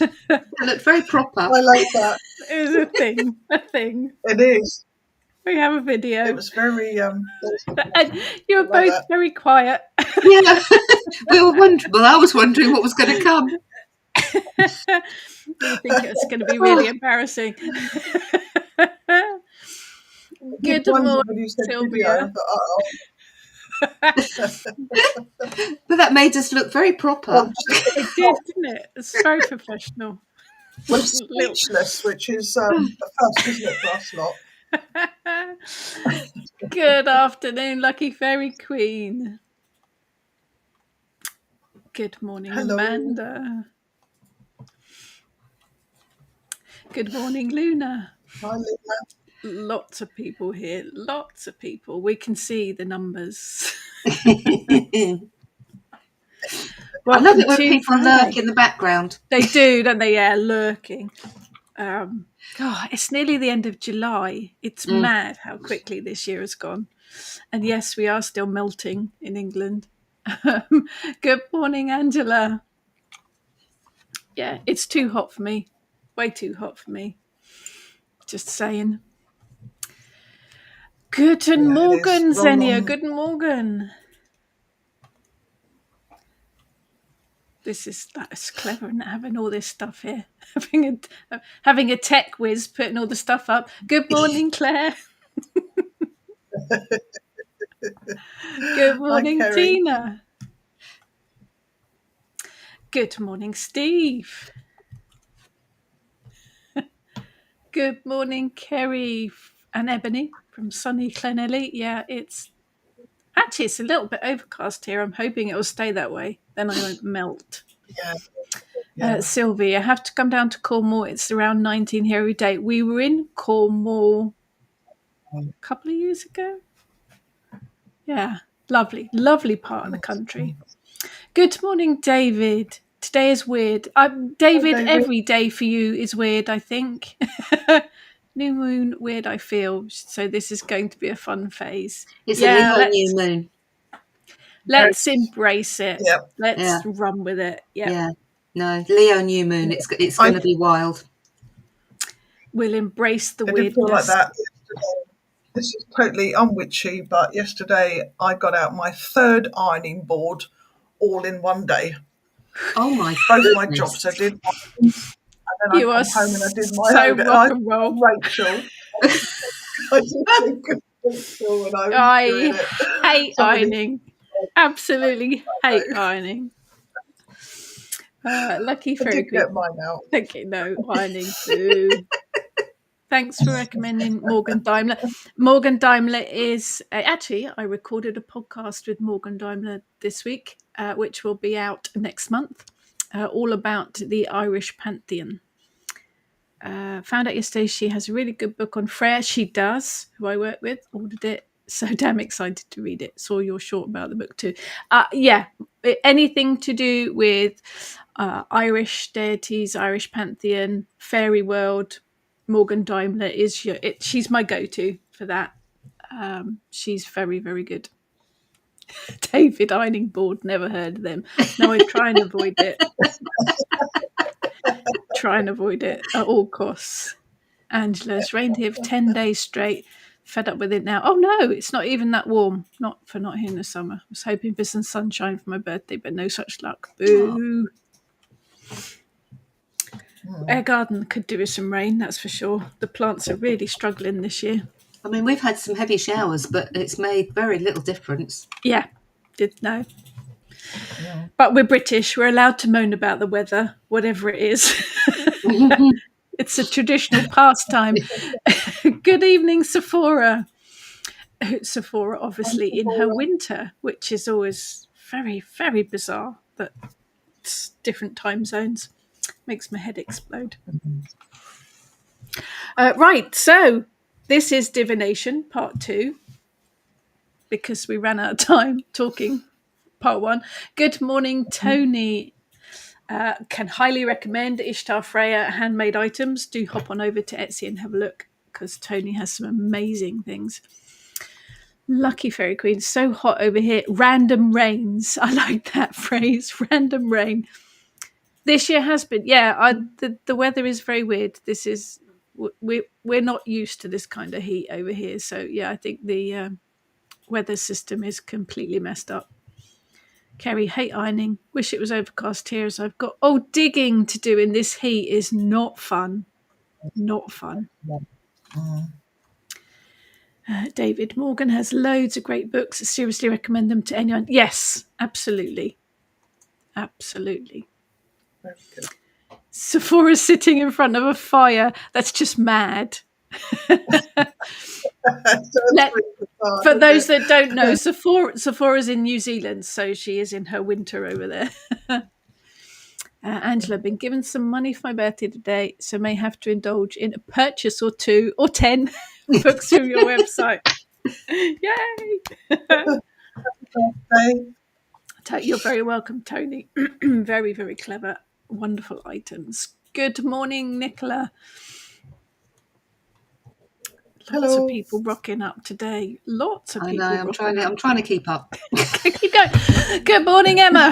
It looked very proper. I like that. It was a thing. It is. We have a video. It was very. And you were like both that. very quiet. Yeah, we were wondering. Well, I was wondering what was going to come. You think it's going to be really embarrassing. Good morning, when you said Sylvia. video, I thought, But that made us look very proper. well, It did, didn't it? It's very professional. we're speechless, which is a first, isn't it, for us lot? Good afternoon, Lucky Fairy Queen. Good morning, Hello. Amanda. Good morning, Luna. Hi, Luna. Lots of people here. Lots of people. We can see the numbers. I love it when people lurk in the background. They do, don't they? Yeah, lurking. God, it's nearly the end of July. It's mad how quickly this year has gone. And yes, we are still melting in England. Good morning, Angela. Yeah, it's too hot for me. Way too hot for me. Just saying. Guten Morgen, Xenia. Guten Morgen. That's clever, isn't it? Having all this stuff here. Having a tech whiz putting all the stuff up. Good morning, Claire. Good morning, Hi, Tina. Good morning, Steve. Good morning, Kerry and Ebony from sunny Clonelly. Yeah, it's a little bit overcast here. I'm hoping it will stay that way. Then I won't melt. Yeah. Sylvie, I have to come down to Cornwall. It's around 19 here every day. We were in Cornwall a couple of years ago. Yeah, lovely part of the country. Good morning, David. Today is weird. David, every day for you is weird, I think. New moon, weird, I feel. So this is going to be a fun phase. It's a Leo new moon. Let's embrace it. Yep. Let's run with it. Yeah. No, Leo new moon. It's going to be wild. We'll embrace the I weirdness. did feel like that yesterday. This is totally unwitchy, but yesterday I got out my third ironing board all in one day. Oh my! Both my jobs I did, and then I come home and I did my own. Rock and roll, Rachel. I did good Rachel, and I hate ironing. Absolutely hate ironing. Lucky Fairy Queen. Get mine out. Okay, no ironing too. Thanks for recommending Morgan Daimler. Morgan Daimler is actually, I recorded a podcast with Morgan Daimler this week, which will be out next month, all about the Irish pantheon. Found out yesterday she has a really good book on Freya. She does, who I work with, ordered it. So damn excited to read it. Saw your short about the book too. Anything to do with Irish deities, Irish pantheon, fairy world, Morgan Daimler is she's my go-to for that. She's very, very good. David Ironing Board, never heard of them. No, I try and avoid it. Try and avoid it at all costs. Angela's rained here for 10 days straight. Fed up with it now. Oh no, it's not even that warm. Not here in the summer. I was hoping for some sunshine for my birthday, but no such luck. Boo. Our garden could do with some rain, that's for sure. The plants are really struggling this year. I mean, we've had some heavy showers, but it's made very little difference. Yeah, did know. Yeah. But we're British. We're allowed to moan about the weather, whatever it is. It's a traditional pastime. Good evening, Sephora. Sephora, obviously, in her winter, which is always very, very bizarre that it's different time zones. Makes my head explode. Right, so this is Divination, part 2, because we ran out of time talking part 1. Good morning, Tony. Can highly recommend Ishtar Freya handmade items. Do hop on over to Etsy and have a look, because Tony has some amazing things. Lucky Fairy Queen, so hot over here. Random rains. I like that phrase. Random rain. This year has been, the weather is very weird. This is, we're not used to this kind of heat over here. So yeah, I think the weather system is completely messed up. Kerry, hate ironing. Wish it was overcast here as I've got digging to do in this heat is not fun. Not fun. David Morgan has loads of great books. I seriously recommend them to anyone. Yes, absolutely. Absolutely. Very good. Sephora's sitting in front of a fire. That's just mad. For those that don't know, Sephora's in New Zealand, so she is in her winter over there. Angela, been given some money for my birthday today, so may have to indulge in a purchase or 2 or 10 books from your website. Yay! You're very welcome, Tony. Very, very clever. Wonderful items. Good morning, Nicola. Lots of people rocking up today. Lots of people. I'm trying to keep up. Keep going. Good morning, Emma.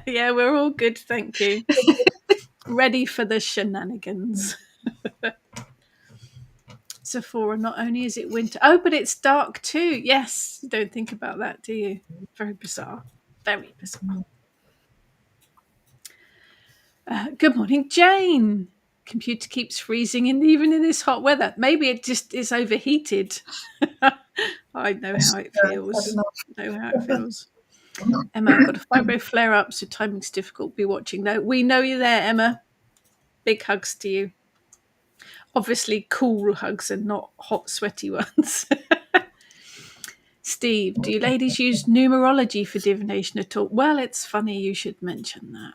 Yeah, we're all good, thank you. Ready for the shenanigans. Sephora, not only is it winter, but it's dark too. Yes, you don't think about that, do you? Very bizarre. Very bizarre. Good morning, Jane. Computer keeps freezing even in this hot weather. Maybe it just is overheated. I know how it feels. Emma, I've got a fibro flare up, so timing's difficult. Be watching. No, we know you're there, Emma. Big hugs to you. Obviously, cool hugs and not hot, sweaty ones. Steve, do you ladies use numerology for divination at all? Well, it's funny you should mention that.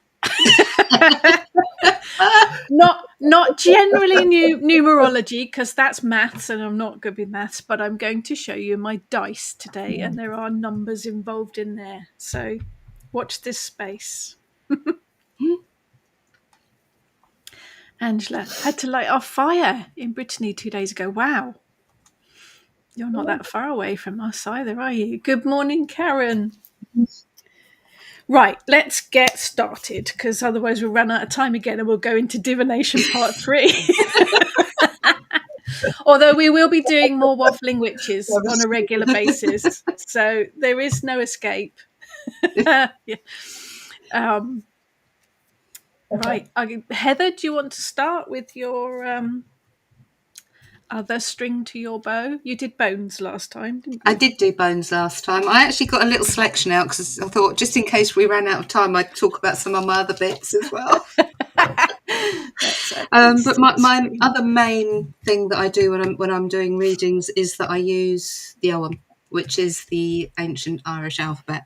Not generally numerology, because that's maths and I'm not good with maths, but I'm going to show you my dice today and there are numbers involved in there. So watch this space. Angela had to light our fire in Brittany 2 days ago. Wow. You're not that far away from us either, are you? Good morning, Karen. Right, let's get started, because otherwise we'll run out of time again and we'll go into Divination Part 3. Although we will be doing more Waffling Witches on a regular basis, so there is no escape. Yeah. Right, Heather, do you want to start with your other string to your bow? You did bones last time, didn't you? I did do bones last time. I actually got a little selection out because I thought, just in case we ran out of time, I'd talk about some of my other bits as well. But my other main thing that I do when I'm doing readings is that I use the Ogham, which is the ancient Irish alphabet,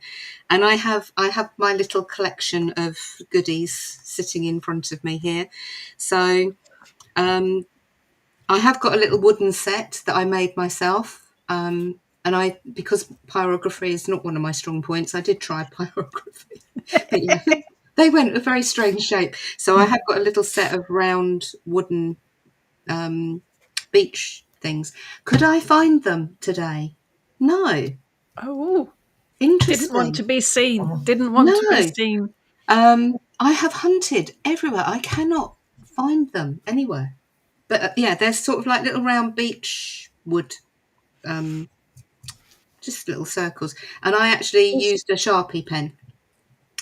and I have my little collection of goodies sitting in front of me here. So I have got a little wooden set that I made myself, and because pyrography is not one of my strong points, I did try pyrography. But yeah, they went a very strange shape. So I have got a little set of round wooden beach things. Could I find them today? No. Oh, interesting. Didn't want to be seen. To be seen. I have hunted everywhere. I cannot find them anywhere. But yeah, they're sort of like little round beech wood, just little circles. And I actually used a Sharpie pen.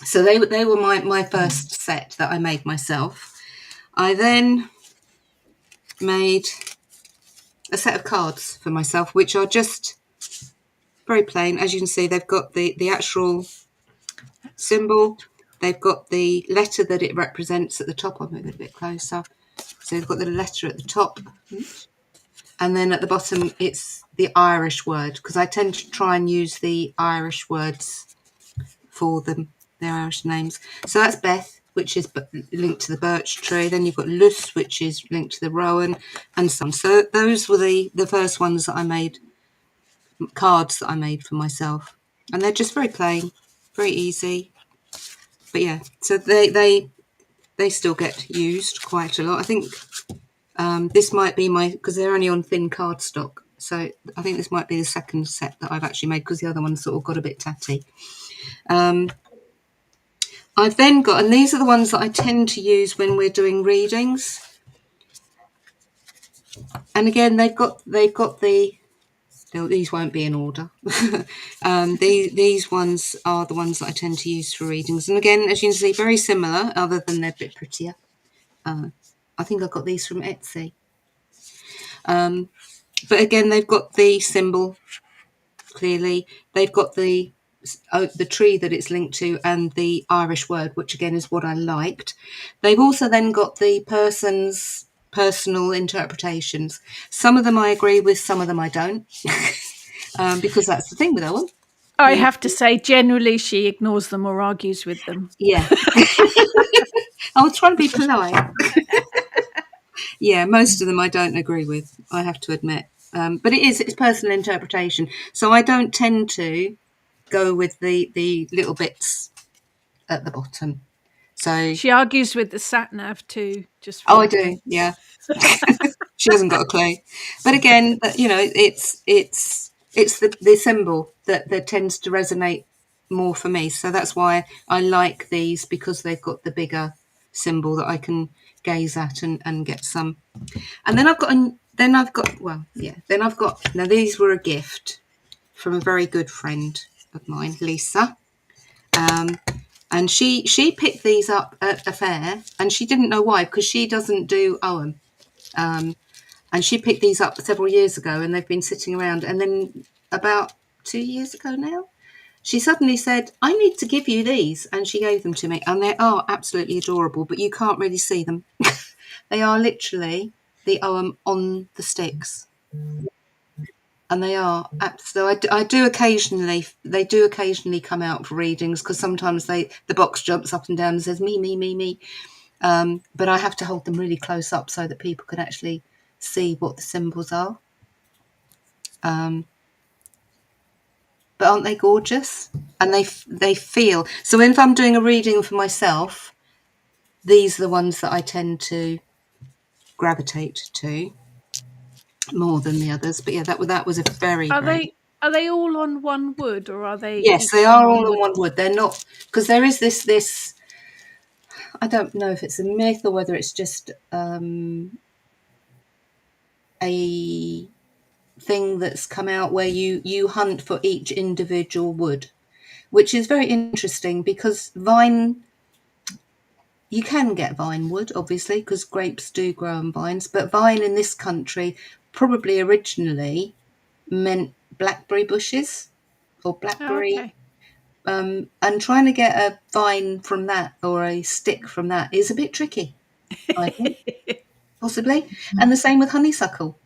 So they were my first set that I made myself. I then made a set of cards for myself, which are just very plain. As you can see, they've got the actual symbol. They've got the letter that it represents at the top. I'll move it a bit closer. So they've got the letter at the top. And then at the bottom, it's the Irish word, because I tend to try and use the Irish words for them, their Irish names. So that's Beth, which is linked to the birch tree. Then you've got Luce, which is linked to the rowan, and so on. So those were the first ones that I made, cards that I made for myself. And they're just very plain, very easy. But yeah, so they still get used quite a lot. I think this might be because they're only on thin cardstock. So I think this might be the second set that I've actually made, because the other one sort of got a bit tatty. I've then got, and these are the ones that I tend to use when we're doing readings. And again, they've got the, these won't be in order. These ones are the ones that I tend to use for readings. And again, as you can see, very similar, other than they're a bit prettier. I think I got these from Etsy. But again, they've got the symbol, clearly. They've got the tree that it's linked to and the Irish word, which again is what I liked. They've also then got the person's personal interpretations. Some of them I agree with, some of them I don't. Because that's the thing with Owen. I have to say, generally, she ignores them or argues with them. Yeah. I was trying to be polite. Yeah, most of them I don't agree with, I have to admit. But it's personal interpretation. So I don't tend to go with the little bits at the bottom. So She argues with the sat nav too, just for I reference. do, yeah. She hasn't got a clue. But again, it's the symbol that tends to resonate more for me. So that's why I like these, because they've got the bigger symbol that I can gaze at and get some. And then I've got now these were a gift from a very good friend of mine, Lisa. And she picked these up at a fair, and she didn't know why, because she doesn't do Owen. And she picked these up several years ago, and they've been sitting around. And then about 2 years ago now, she suddenly said, I need to give you these. And she gave them to me. And they are absolutely adorable, but you can't really see them. They are literally the Owen on the sticks. And they are. So I do occasionally, they do occasionally come out for readings, because sometimes the box jumps up and down and says, me, me, me, me. But I have to hold them really close up so that people can actually see what the symbols are. But aren't they gorgeous? And they feel. So if I'm doing a reading for myself, these are the ones that I tend to gravitate to more than the others. But yeah, that was a very, Are very... they all on one wood, or are they Yes, they each on are one all on wood? one wood. They're not, because there is this. I don't know if it's a myth or whether it's just a thing that's come out where you hunt for each individual wood, which is very interesting, because you can get vine wood, obviously, because grapes do grow on vines, but vine in this country probably originally meant blackberry bushes or Oh, blackberry. okay. And trying to get a vine from that, or a stick from that, is a bit tricky, I think, possibly. And the same with honeysuckle.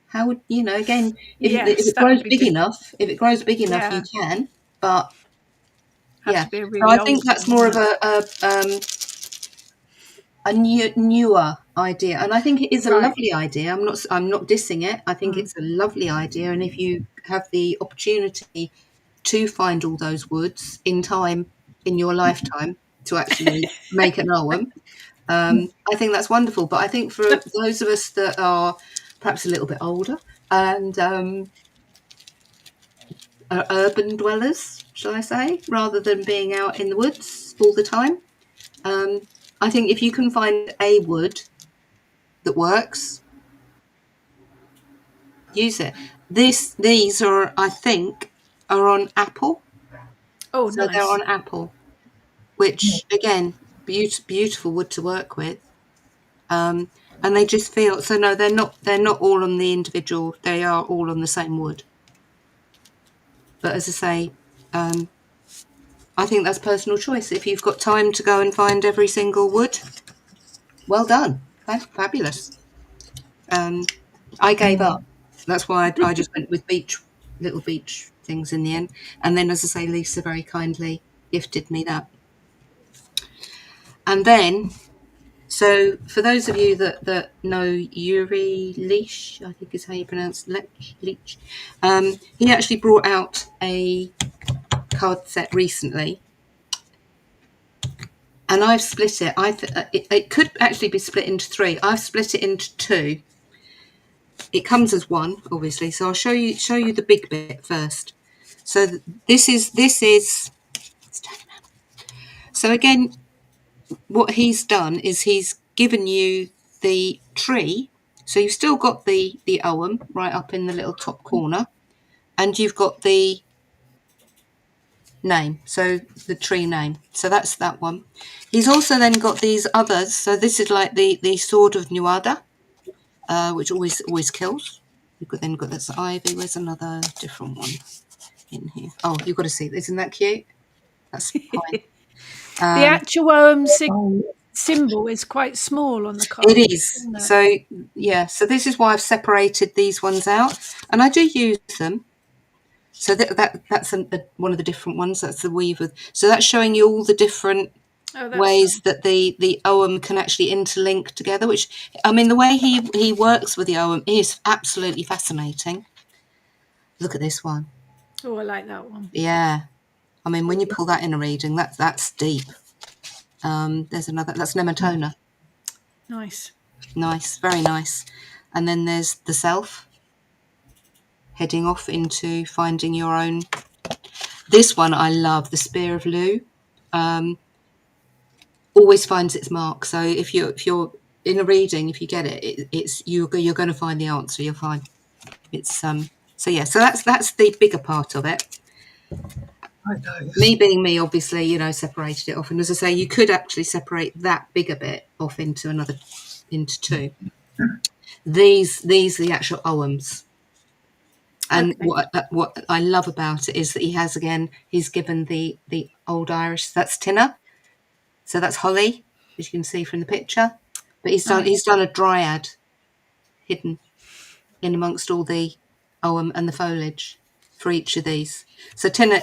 How would again, if Yes, it that grows would be big enough, you yeah. can. But Have yeah, to be a so really I old think that's one, more wouldn't of it? a newer idea, and I think it is a Right. lovely idea. I'm not dissing it. I think Mm. it's a lovely idea, and if you have the opportunity to find all those woods in time in your lifetime to actually make an album, I think that's wonderful. But I think for those of us that are perhaps a little bit older and are urban dwellers, shall I say, rather than being out in the woods all the time, I think if you can find a wood that works, use it. These are, I think, are on apple. Oh, So they're nice. on apple, which again, beautiful wood to work with. And they just feel so. No, they're not all on the individual. They are all on the same wood. But as I say, I think that's personal choice. If you've got time to go and find every single wood, well done. That's fabulous. Um, I gave up. That's why I just went with little beach things in the end. And then, as I say, Lisa very kindly gifted me that. And then, so for those of you that know Yuri Leach, I think is how you pronounce Leach, he actually brought out a card set recently, and I've split it. It could actually be split into three. I've split it into two. it comes as one, obviously. So I'll show you the big bit first. So this is. So again, what he's done is he's given you the tree. So you've still got the ogham right up in the little top corner, and you've got the name, so the tree name. So that's that one. He's also then got these others. So this is like the sword of Nuada, which always kills. You've then got this ivy. Where's another different one in here? Oh, you've got to see. Isn't that cute? That's fine. The actual Oh, symbol is quite small on the card, It is. isn't it? So yeah. So this is why I've separated these ones out, and I do use them. So that's one of the different ones. That's the weaver. So that's showing you all the different Oh, that's ways that the ogham can actually interlink together. Which, I mean, the way he works with the ogham is absolutely fascinating. Look at this one. Oh, I like that one. Yeah. I mean, when you pull that in a reading, that's deep. There's another. That's Nematona. Nice. Nice, very nice. And then there's the self, heading off into finding your own. This one I love, the Spear of Lu. Always finds its mark. So if you're in a reading, if you get it, it's you're going to find the answer. You'll find it's So yeah, so that's the bigger part of it. okay. Me being me, obviously, separated it off. And as I say, you could actually separate that bigger bit off into two. These are the actual oghams. And Okay. what I love about it is that he's given the old Irish. That's Tinner, so that's holly, as you can see from the picture. But he's done a dryad hidden in amongst all the ogham and the foliage for each of these. So Tinner,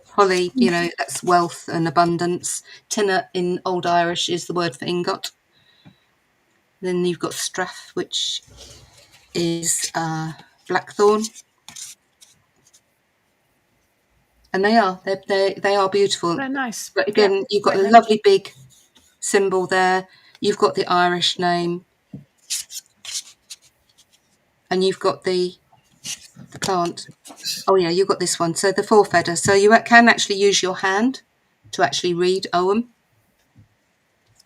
holly, that's wealth and abundance. Tinner in Old Irish is the word for ingot. Then you've got strath, which is blackthorn. And they are beautiful. They're nice. But again, Yeah, you've got quite a nice. lovely big symbol there. You've got the Irish name, and you've got the plant. Oh yeah, you've got this one. So the four feather. So you can actually use your hand to actually read ogham.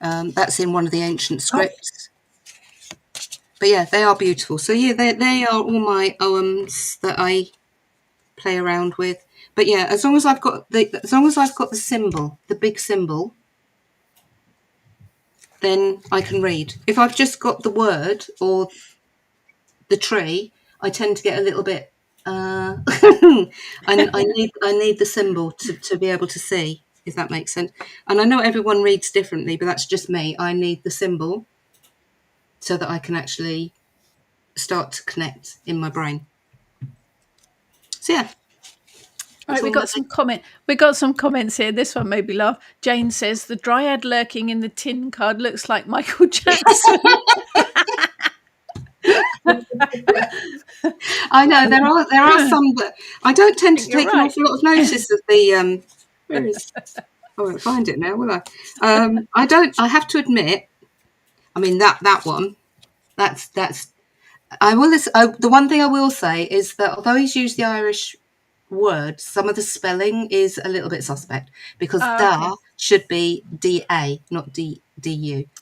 That's in one of the ancient Oh, scripts. But yeah, they are beautiful. So yeah, they are all my oghams that I play around with. But yeah, as long as I've got the symbol, the big symbol, then I can read. If I've just got the word or the tree, I tend to get a little bit. I need the symbol to be able to see, if that makes sense. And I know everyone reads differently, but that's just me. I need the symbol so that I can actually start to connect in my brain. So yeah. Right, we got some comments here. This one made me laugh. Jane says the dryad lurking in the tin card looks like Michael Jackson. I know there are some, but I don't tend to You're take an right. awful lot of notice of the where is I won't find it now, will I? I don't. I have to admit. I mean that one. That's. I will. The one thing I will say is that although he's used the Irish word, some of the spelling is a little bit suspect because Okay. da should be da, not du.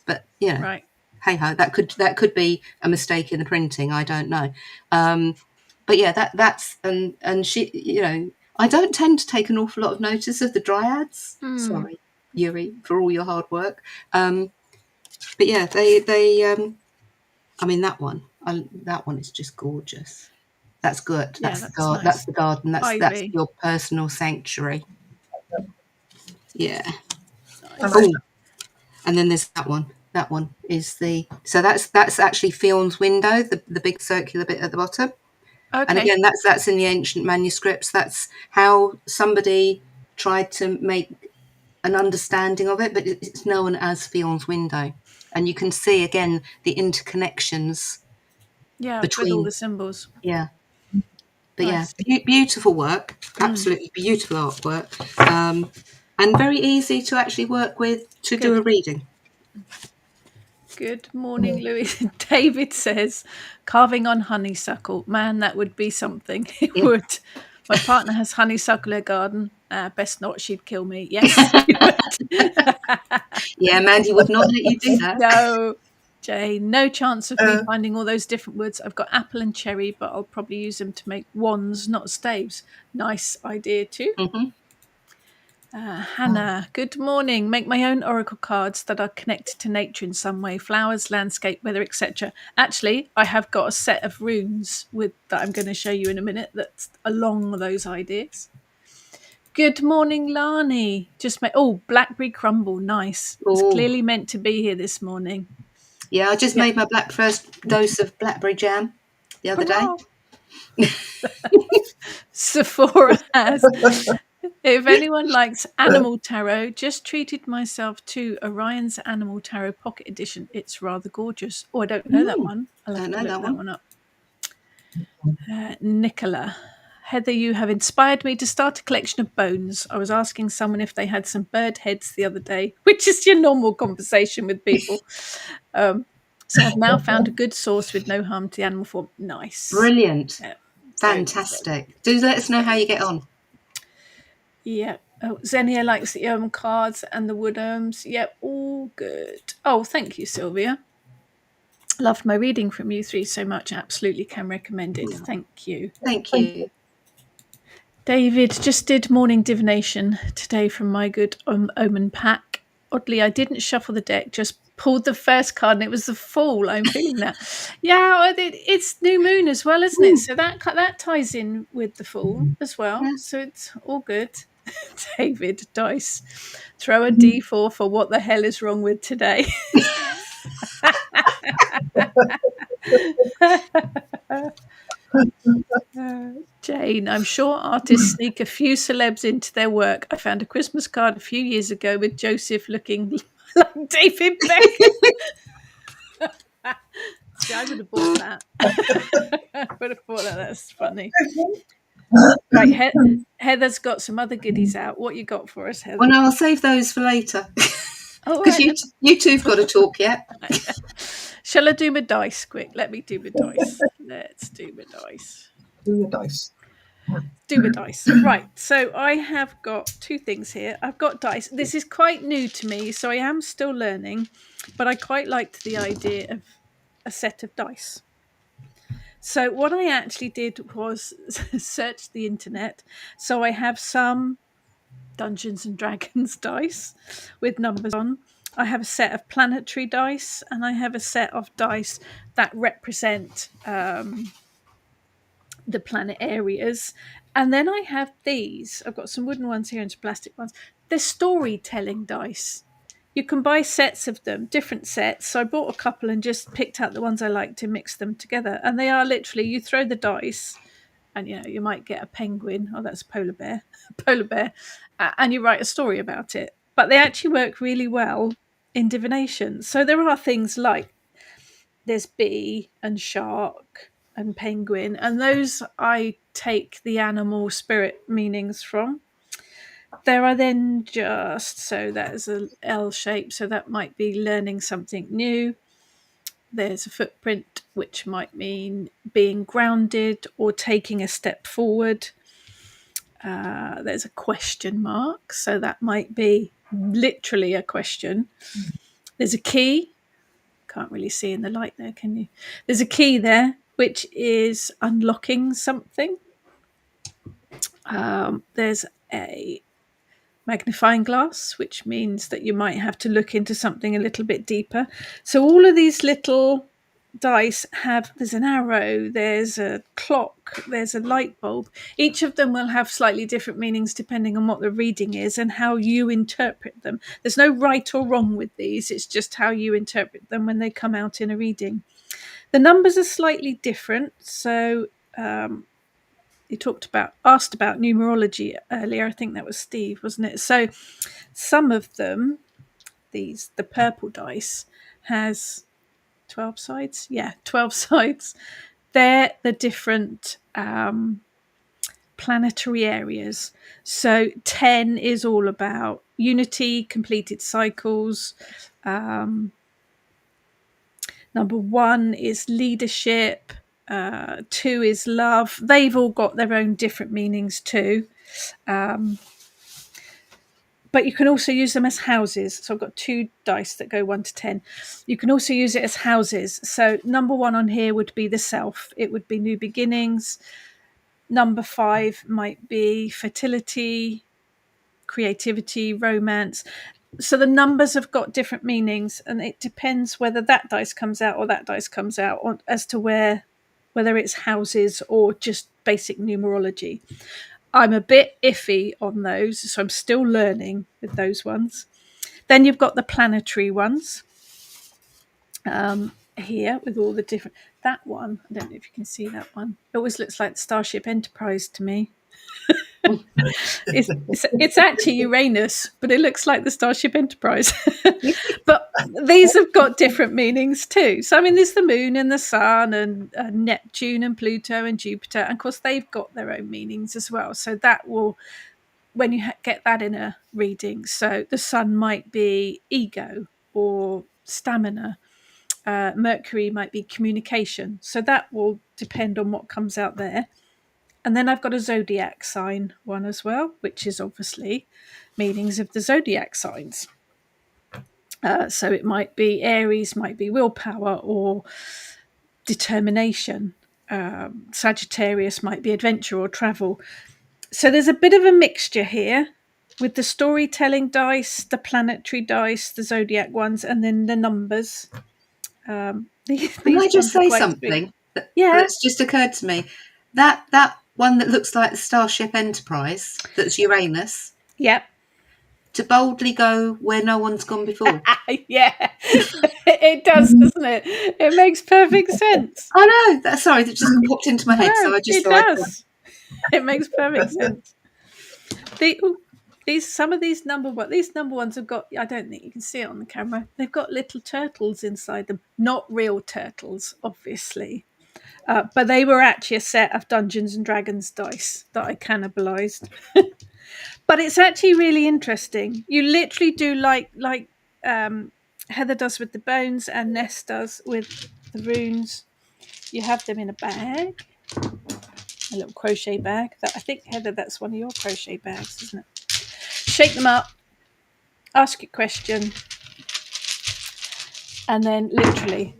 But Right. hey ho, that could be a mistake in the printing. I don't know. But yeah, that's and she. I don't tend to take an awful lot of notice of the dryads. Sorry, Yuri, for all your hard work. But yeah, they. I mean that one. That one is just gorgeous. That's good. Yeah, That's the that's garden. That's nice. the garden. That's Ivy. your personal sanctuary. Yeah. and Nice. I, Oh, and then there's that one. That one is that's actually Fion's window, the big circular bit at the bottom. And Okay. again, that's in the ancient manuscripts. That's how somebody tried to make an understanding of it, but it's known as Fion's window. And you can see again the interconnections Yeah, with all between. the symbols. Yeah. But yeah, Nice. beautiful work, absolutely beautiful artwork, and very easy to actually work with to do Good. a reading. Good morning, Louis. David says, carving on honeysuckle. Man, that would be something. It would. My partner has honeysuckle in her garden. Best not, she'd kill me. Yes, she would. Yeah, Mandy would not let you do that. No, Jane, no chance of me finding all those different woods. I've got apple and cherry, but I'll probably use them to make wands, not staves. Nice idea too. Mm-hmm. Hannah, good morning. Make my own oracle cards that are connected to nature in some way, flowers, landscape, weather, etc. Actually, I have got a set of runes that I'm going to show you in a minute that's along those ideas. Good morning, Lani. Blackberry crumble, nice. It's Ooh. clearly meant to be here this morning. Yeah, I just made my first dose of blackberry jam the other day. Sephora has. If anyone likes Animal Tarot, just treated myself to Orion's Animal Tarot Pocket Edition. It's rather gorgeous. Oh, I don't know that one. I'll have to look that one up. Nicola. Heather, you have inspired me to start a collection of bones. I was asking someone if they had some bird heads the other day, which is your normal conversation with people. So I've now found a good source with no harm to the animal form. Nice. Brilliant. Fantastic. Do let us know how you get on. Yeah. Oh, Xenia likes the cards and the wood arms. Yep, all good. Oh, thank you, Sylvia. Loved my reading from you three so much. Absolutely can recommend it. Yeah. Thank you. Thank you. David just did morning divination today from my good Omen pack. Oddly, I didn't shuffle the deck, just pulled the first card and it was the Fool. I'm feeling that. Yeah, it's new moon as well, isn't it? So that ties in with the Fool as well. Yeah. So it's all good. David, dice. Throw a D4 for what the hell is wrong with today. Jane, I'm sure artists sneak a few celebs into their work. I found a Christmas card a few years ago with Joseph looking like David Beckham. See, I would have bought that. I would have bought that. That's funny. Right, Heather's got some other goodies out. What you got for us, Heather? Well, no, I'll save those for later. Because you two've got to talk yet. Shall I do my dice quick? Let me do my dice. Let's do my dice. Do your dice. Do my dice. Right, so I have got two things here. I've got dice. This is quite new to me, so I am still learning, but I quite liked the idea of a set of dice. So what I actually did was search the internet. So I have some Dungeons and Dragons dice with numbers on. I have a set of planetary dice, and I have a set of dice that represent the planet areas. And then I have these. I've got some wooden ones here and some plastic ones. They're storytelling dice. You can buy sets of them, different sets. So I bought a couple and just picked out the ones I like to mix them together. And they are literally, you throw the dice and you might get a penguin. Oh, that's a polar bear. And you write a story about it. But they actually work really well in divination. So there are things like there's bee and shark and penguin, and those I take the animal spirit meanings from. There are then so that is a L shape, so that might be learning something new. There's a footprint, which might mean being grounded or taking a step forward. There's a question mark, so that might be literally a question. There's a key. Can't really see in the light there, can you? There's a key there, which is unlocking something. There's a magnifying glass, which means that you might have to look into something a little bit deeper. So all of these little dice there's an arrow, there's a clock, there's a light bulb. Each of them will have slightly different meanings depending on what the reading is and how you interpret them. There's no right or wrong with these, it's just how you interpret them when they come out in a reading. The numbers are slightly different. So you asked about numerology earlier. I think that was Steve, wasn't it? So some of them, the purple dice, has 12 sides. Yeah, 12 sides. They're the different planetary areas. So 10 is all about unity, completed cycles. Number 1 is leadership. 2 is love. They've all got their own different meanings too. But you can also use them as houses. So I've got 2 dice that go 1 to 10. You can also use it as houses. So number 1 on here would be the self. It would be new beginnings. Number 5 might be fertility, creativity, romance. So the numbers have got different meanings, and it depends whether that dice comes out or that dice comes out as to whether it's houses or just basic numerology. I'm a bit iffy on those, so I'm still learning with those ones. Then you've got the planetary ones here with all the different. That one, I don't know if you can see that one. It always looks like the Starship Enterprise to me. It's actually Uranus, but it looks like the Starship Enterprise. But these have got different meanings too. So I mean, there's the moon and the sun and Neptune and Pluto and Jupiter, and of course they've got their own meanings as well. So that will, when you get that in a reading, so the sun might be ego or stamina. Mercury might be communication. So that will depend on what comes out there. And then I've got a zodiac sign one as well, which is obviously meanings of the zodiac signs. So it might be Aries, might be willpower or determination. Sagittarius might be adventure or travel. So there's a bit of a mixture here with the storytelling dice, the planetary dice, the zodiac ones, and then the numbers. These Can I just ones are say quite sweet. something Yeah. that's just occurred to me? That one that looks like the Starship Enterprise, that's Uranus, Yep. to boldly go where no one's gone before. Yeah, it does, doesn't it? It makes perfect sense. I know. Sorry, that just popped into my head. So No, I just it thought does. It makes perfect sense. Some of these number ones have got. I don't think you can see it on the camera. They've got little turtles inside them. Not real turtles, obviously, but they were actually a set of Dungeons and Dragons dice that I cannibalized. But it's actually really interesting. You literally do like Heather does with the bones and Ness does with the runes. You have them in a bag, a little crochet bag. That I think, Heather, that's one of your crochet bags, isn't it? Shake them up, ask your question, and then literally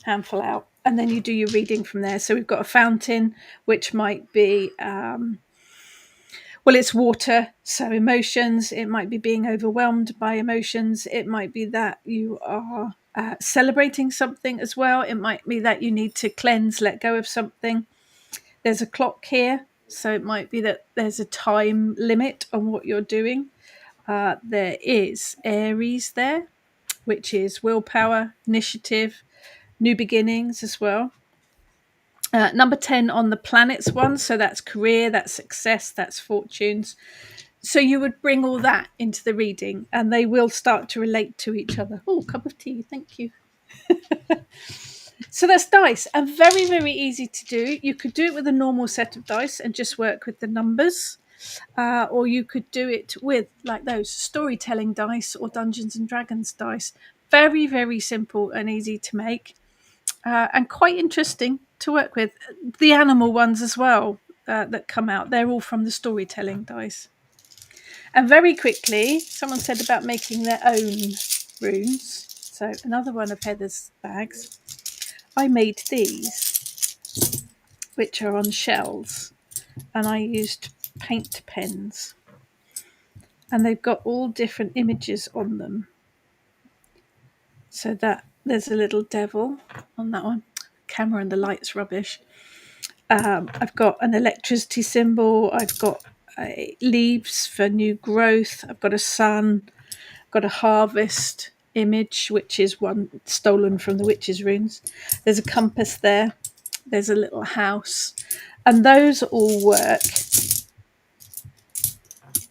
handful out. And then you do your reading from there. So we've got a fountain, which might be well, it's water, so emotions. It might be being overwhelmed by emotions. It might be that you are celebrating something as well. It might be that you need to cleanse, let go of something. There's a clock here, so it might be that there's a time limit on what you're doing. There is Aries there, which is willpower, initiative, new beginnings as well. Number 10 on the planets one, so that's career, that's success, that's fortunes. So you would bring all that into the reading and they will start to relate to each other. Oh, cup of tea, thank you. So that's dice, and very, very easy to do. You could do it with a normal set of dice and just work with the numbers. Or you could do it with like those storytelling dice or Dungeons and Dragons dice. Very, very simple and easy to make. And quite interesting to work with. The animal ones as well that come out, they're all from the storytelling dice. And very quickly, someone said about making their own runes. So another one of Heather's bags. I made these, which are on shells, and I used paint pens. And they've got all different images on them. So that there's a little devil on that one. Camera and the light's rubbish. I've got an electricity symbol. I've got leaves for new growth. I've got a sun. I've got a harvest image, which is one stolen from the witches' runes. There's a compass there. There's a little house. And those all work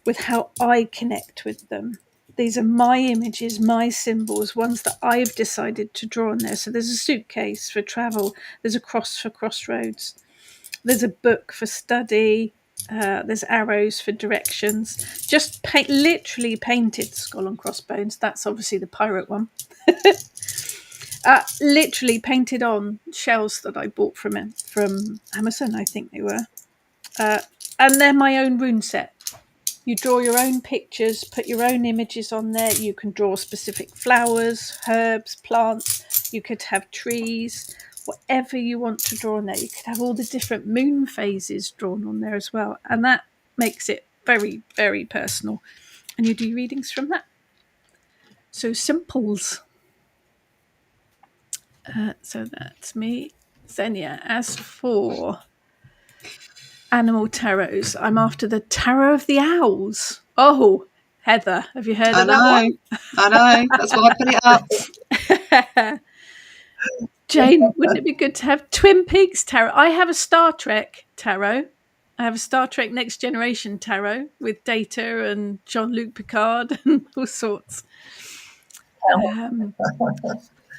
with how I connect with them. These are my images, my symbols, ones that I've decided to draw on there. So there's a suitcase for travel. There's a cross for crossroads. There's a book for study. There's arrows for directions. Just literally painted skull and crossbones. That's obviously the pirate one. Literally painted on shells that I bought from Amazon, I think they were. And they're my own rune set. You draw your own pictures, put your own images on there. You can draw specific flowers, herbs, plants. You could have trees, whatever you want to draw on there. You could have all the different moon phases drawn on there as well. And that makes it very, very personal. And you do readings from that. So simples. So that's me, Xenia. As for animal tarots, I'm after the Tarot of the Owls. Oh, Heather, have you heard of that one? I know. That's why I put it up. Jane, wouldn't it be good to have Twin Peaks tarot? I have a Star Trek tarot. I have a Star Trek Next Generation tarot with Data and Jean-Luc Picard and all sorts.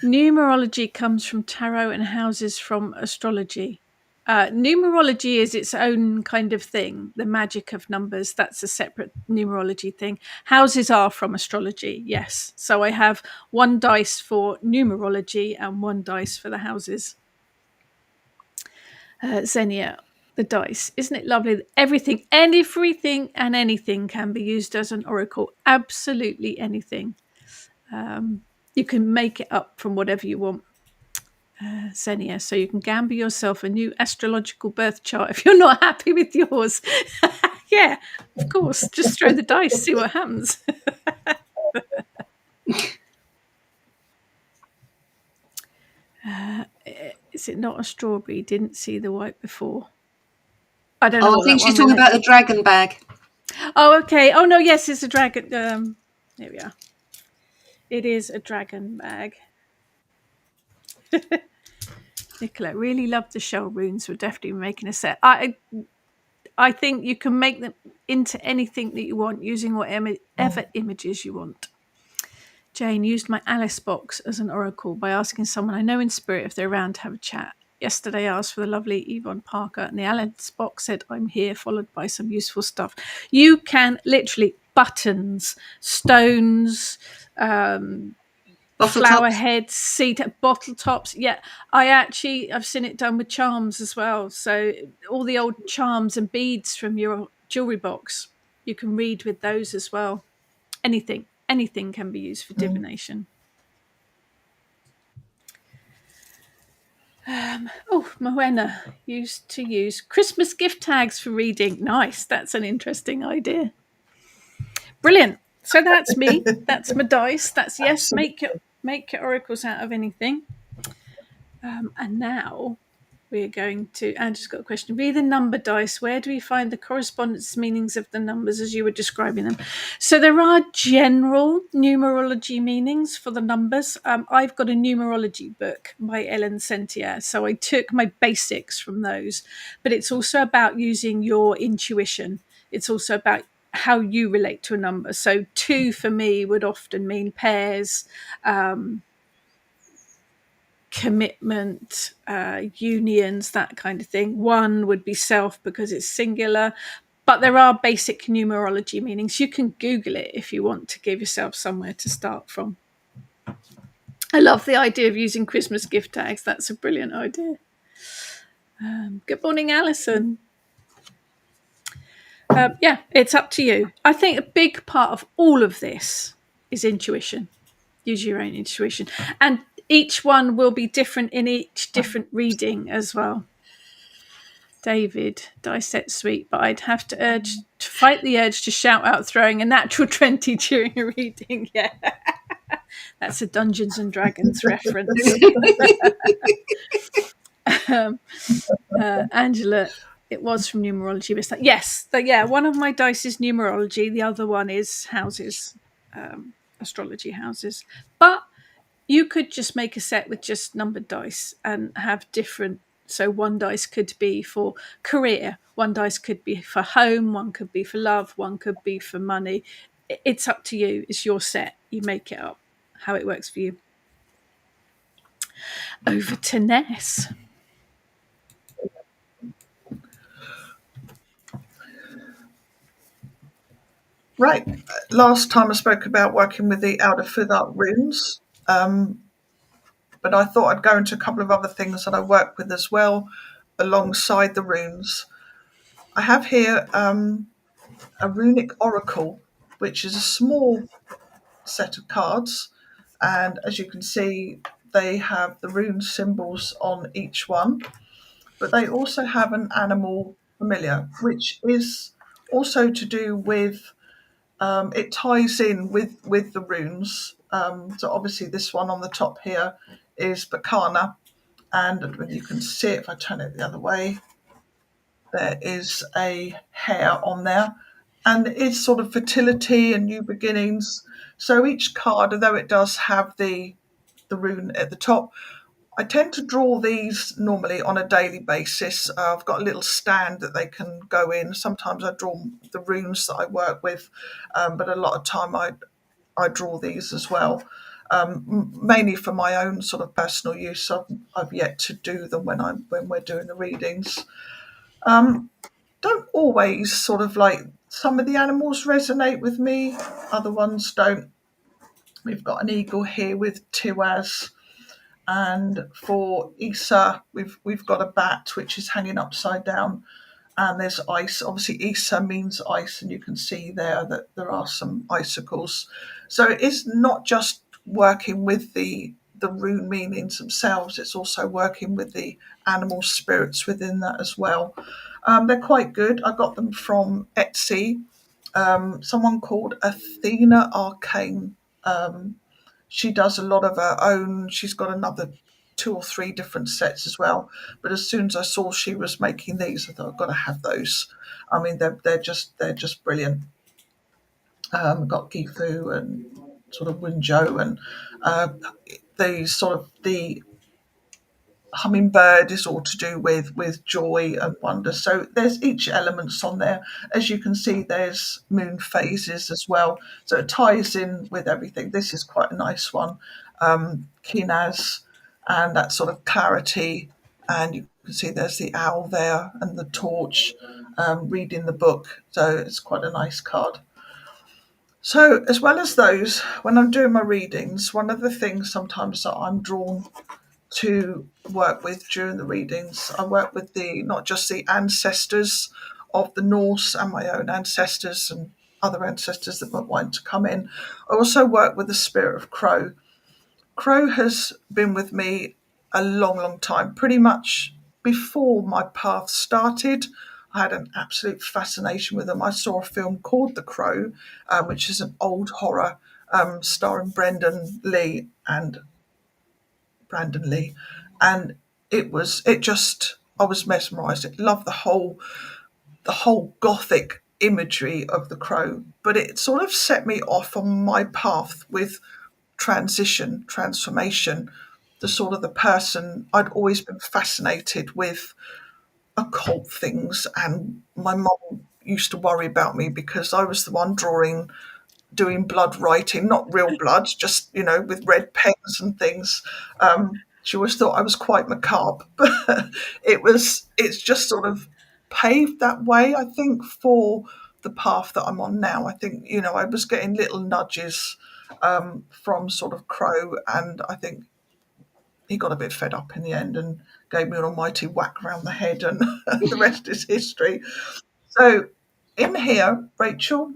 Numerology comes from tarot and houses from astrology. Numerology is its own kind of thing. The magic of numbers, that's a separate numerology thing. Houses are from astrology, yes. So I have one dice for numerology and one dice for the houses. Xenia, the dice. Isn't it lovely? Everything and anything can be used as an oracle. Absolutely anything. You can make it up from whatever you want. Xenia, so you can gamble yourself a new astrological birth chart if you're not happy with yours. Yeah, of course. Just throw the dice, see what happens. Is it not a strawberry? Didn't see the white before. I don't know. Oh, I think she's talking about the dragon bag. Oh, okay. Oh no, yes, it's a dragon. There we are. It is a dragon bag. Nicola, really loved the shell runes. We're definitely making a set. I think you can make them into anything that you want using whatever images you want. Jane used my Alice box as an oracle by asking someone I know in spirit if they're around to have a chat. Yesterday I asked for the lovely Yvonne Parker and the Alice box said I'm here, followed by some useful stuff. You can literally buttons, stones, flower heads, seed, bottle tops. Yeah, I've seen it done with charms as well. So all the old charms and beads from your jewelry box, you can read with those as well. Anything can be used for divination. Moena used to use Christmas gift tags for reading. Nice, that's an interesting idea. Brilliant. So that's me. That's my dice. That's yes. Make your oracles out of anything. And now we're going to. Andrew's got a question. Read the number dice. Where do we find the correspondence meanings of the numbers as you were describing them? So there are general numerology meanings for the numbers. I've got a numerology book by Ellen Sentier, so I took my basics from those. But it's also about using your intuition. It's also about how you relate to a number. So 2 for me would often mean pairs, commitment, unions, that kind of thing. 1 would be self because it's singular. But there are basic numerology meanings. You can Google it if you want to give yourself somewhere to start from. I love the idea of using Christmas gift tags. That's a brilliant idea. Good morning, Alison. Yeah, it's up to you. I think a big part of all of this is intuition. Use your own intuition. And each one will be different in each different reading as well. David, dice set sweet, but I'd have to fight the urge to shout out throwing a natural 20 during a reading. Yeah. That's a Dungeons and Dragons reference. Angela, it was from numerology. But yes, one of my dice is numerology. The other one is houses, astrology houses. But you could just make a set with just numbered dice and have different. So one dice could be for career, one dice could be for home, one could be for love, one could be for money. It's up to you. It's your set. You make it up how it works for you. Over to Ness. Right. Last time I spoke about working with the Outer Fithart runes. But I thought I'd go into a couple of other things that I work with as well, alongside the runes. I have here a runic oracle, which is a small set of cards, and as you can see, they have the rune symbols on each one, but they also have an animal familiar, which is also to do with it ties in with the runes. So obviously, this one on the top here is Bacana, and you can see it if I turn it the other way. There is a hare on there, and it's sort of fertility and new beginnings. So each card, although it does have the rune at the top, I tend to draw these normally on a daily basis. I've got a little stand that they can go in. Sometimes I draw the runes that I work with, but a lot of time I draw these as well, mainly for my own sort of personal use. I've yet to do them when we're doing the readings. Don't always sort of like, some of the animals resonate with me, other ones don't. We've got an eagle here with Tiwaz, and for Isa we've got a bat which is hanging upside down, and there's ice. Obviously, Isa means ice, and you can see there that there are some icicles. So it is not just working with the rune meanings themselves; it's also working with the animal spirits within that as well. They're quite good. I got them from Etsy. Someone called Athena Arcane. She does a lot of her own. She's got another two or three different sets as well. But as soon as I saw she was making these, I thought I've got to have those. I mean, they're just brilliant. Got Gifu and sort of Winjo, and uh, the sort of the hummingbird is all to do with joy and wonder. So there's each elements on there. As you can see, there's moon phases as well. So it ties in with everything. This is quite a nice one. Kinaz, and that sort of clarity. And you can see there's the owl there and the torch, reading the book. So it's quite a nice card. So, as well as those, when I'm doing my readings, one of the things sometimes that I'm drawn to work with during the readings, I work with the not just the ancestors of the Norse and my own ancestors and other ancestors that might want to come in. I also work with the spirit of Crow. Crow has been with me a long, long time, pretty much before my path started. I had an absolute fascination with them. I saw a film called The Crow, which is an old horror, starring Brandon Lee, and I was mesmerised. I loved the whole gothic imagery of the Crow, but it sort of set me off on my path with transformation, the sort of the person. I'd always been fascinated with occult things, and my mum used to worry about me because I was the one doing blood writing, not real blood, just with red pens and things. She always thought I was quite macabre, but it's just sort of paved that way, I think, for the path that I'm on now. I think I was getting little nudges from sort of Crow, and I think he got a bit fed up in the end and gave me an almighty whack around the head, and the rest is history. So in here, Rachel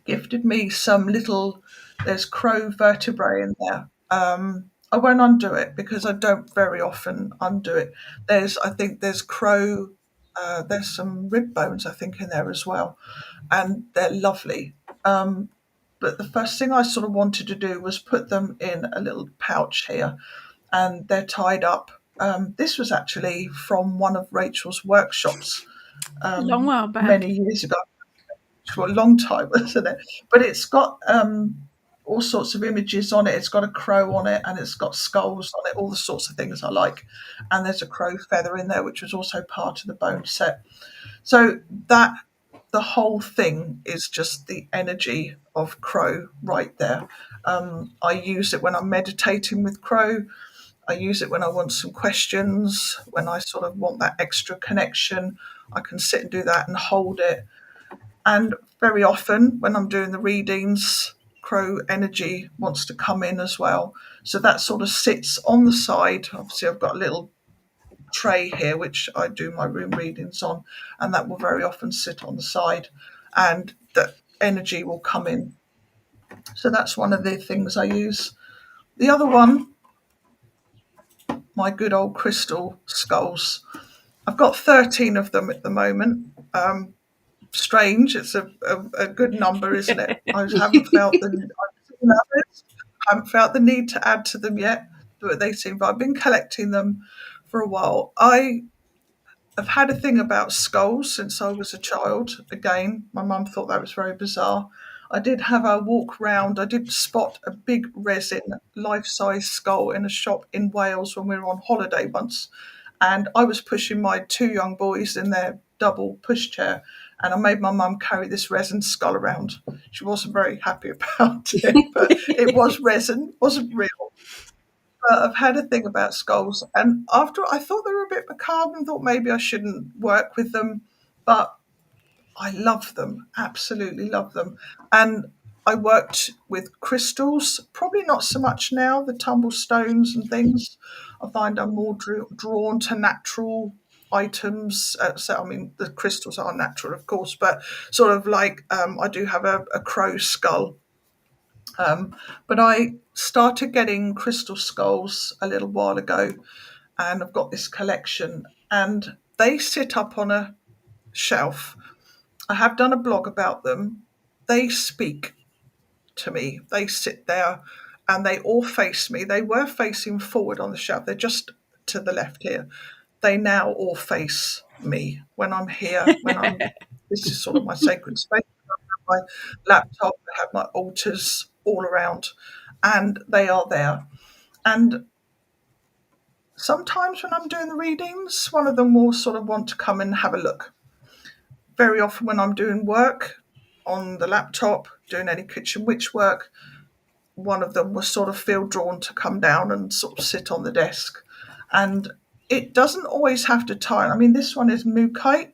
gifted me some little, there's crow vertebrae in there. I won't undo it because I don't very often undo it. I think there's crow, there's some rib bones, I think, in there as well. And they're lovely. But the first thing I sort of wanted to do was put them in a little pouch here, and they're tied up. This was actually from one of Rachel's workshops A long while back. many years ago, for a long time, isn't it? But it's got all sorts of images on it. It's got a crow on it, and it's got skulls on it, all the sorts of things I like. And there's a crow feather in there, which was also part of the bone set. So that the whole thing is just the energy of crow right there. I use it when I'm meditating with crow. I use it when I want some questions, when I sort of want that extra connection. I can sit and do that and hold it. And very often when I'm doing the readings, crow energy wants to come in as well. So that sort of sits on the side. Obviously, I've got a little tray here which I do my room readings on, and that will very often sit on the side, and that energy will come in. So that's one of the things I use. The other one, my good old crystal skulls. I've got 13 of them at the moment. Strange, it's a good number, isn't it? I haven't felt I haven't felt the need to add to them yet, but they seem. But I've been collecting them for a while. I've had a thing about skulls since I was a child. Again, my mum thought that was very bizarre. I did have a walk round. I did spot a big resin life-size skull in a shop in Wales when we were on holiday once. And I was pushing my two young boys in their double pushchair, and I made my mum carry this resin skull around. She wasn't very happy about it, but it was resin, wasn't real. I've had a thing about skulls, and after I thought they were a bit macabre and thought maybe I shouldn't work with them, but I love them, absolutely love them. And I worked with crystals, probably not so much now, the tumble stones and things. I find I'm more drawn to natural items. So, I mean, the crystals are natural, of course, but sort of like I do have a crow skull, but I started getting crystal skulls a little while ago, and I've got this collection, and they sit up on a shelf. I have done a blog about them. They speak to me. They sit there and they all face me. They were facing forward on the shelf. They're just to the left here. They now all face me when I'm here, this is sort of my sacred space. My laptop, I have my altars all around, and they are there. And sometimes when I'm doing the readings, one of them will sort of want to come and have a look. Very often when I'm doing work on the laptop, doing any kitchen witch work, one of them will sort of feel drawn to come down and sort of sit on the desk. And it doesn't always have to tie. I mean, this one is Mukite.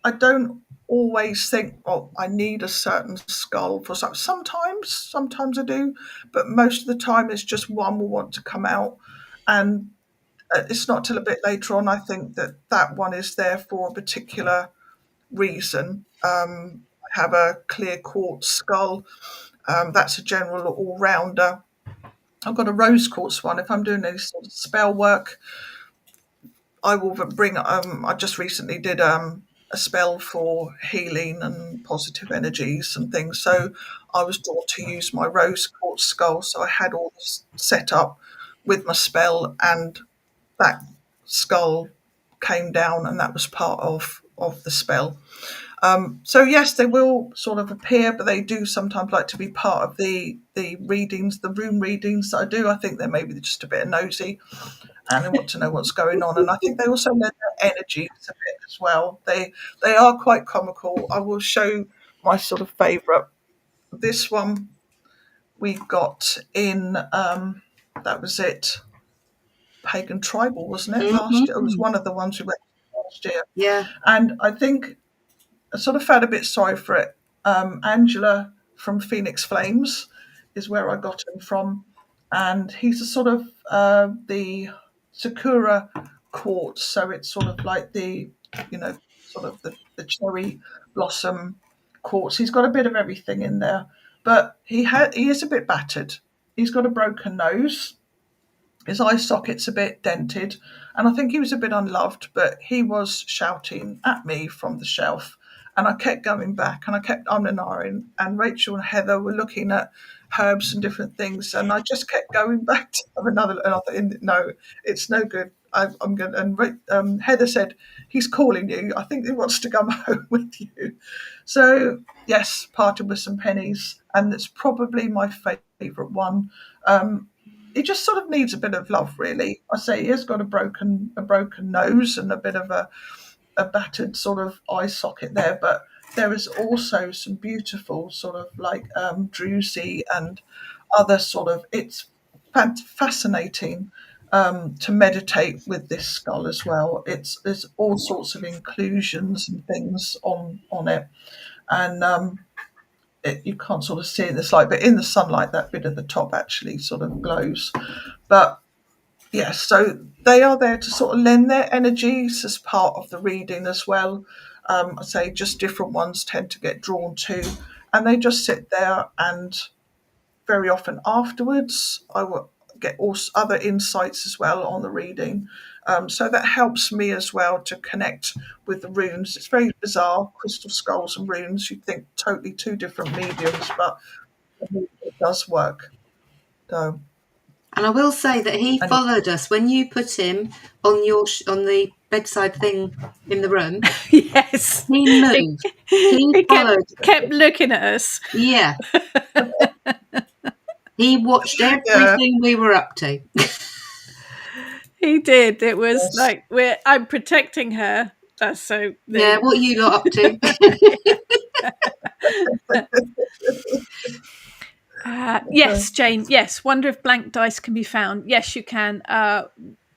I don't always think, oh, I need a certain skull for something. Sometimes I do, but most of the time it's just one will want to come out. And it's not till a bit later on, I think, that that one is there for a particular reason. I have a clear quartz skull. That's a general all rounder. I've got a rose quartz one. If I'm doing any sort of spell work, I will bring. I just recently did a spell for healing and positive energies and things, so I was drawn to use my rose quartz skull. So I had all this set up with my spell, and that skull came down, and that was part of the spell. So yes, they will sort of appear, but they do sometimes like to be part of the readings, the room readings that I do. I think they're maybe just a bit nosy and they want to know what's going on. And I think they also lend their energies a bit as well. They are quite comical. I will show my sort of favourite. This one we got in that was it. Pagan Tribal, wasn't it? Last year. It was one of the ones we went to last year. Yeah. And I think I sort of felt a bit sorry for it. Angela from Phoenix Flames is where I got him from, and he's a sort of the Sakura quartz, so it's sort of like the sort of the cherry blossom quartz. He's got a bit of everything in there, but he is a bit battered. He's got a broken nose. His eye socket's a bit dented, and I think he was a bit unloved, but he was shouting at me from the shelf. And I kept going back and I kept umming and ahhing, and Rachel and Heather were looking at herbs and different things, and I just kept going back to have another. And I thought, no, it's no good. I'm going. And Heather said, "He's calling you. I think he wants to come home with you." So yes, parted with some pennies, and it's probably my favourite one. He just sort of needs a bit of love, really. I say he has got a broken nose and a bit of a battered sort of eye socket there, but there is also some beautiful sort of like druzy and other sort of. It's fascinating to meditate with this skull as well. There's all sorts of inclusions and things on it, and you can't sort of see it in this light, but in the sunlight, that bit at the top actually sort of glows. But yes, so they are there to sort of lend their energies as part of the reading as well. I say just different ones tend to get drawn to, and they just sit there. And very often afterwards, I will get also other insights as well on the reading. So that helps me as well to connect with the runes. It's very bizarre, crystal skulls and runes. You'd think totally two different mediums, but it does work. So, And I will say that he and followed us when you put him on on the bedside thing in the room. Yes. He moved. He He followed. kept looking at us. Yeah. He watched yeah, everything we were up to. He did. It was yes. like I'm protecting her. That's so. Yeah, what are you lot up to? Yes, Jane. Yes, wonder if blank dice can be found. Yes, you can.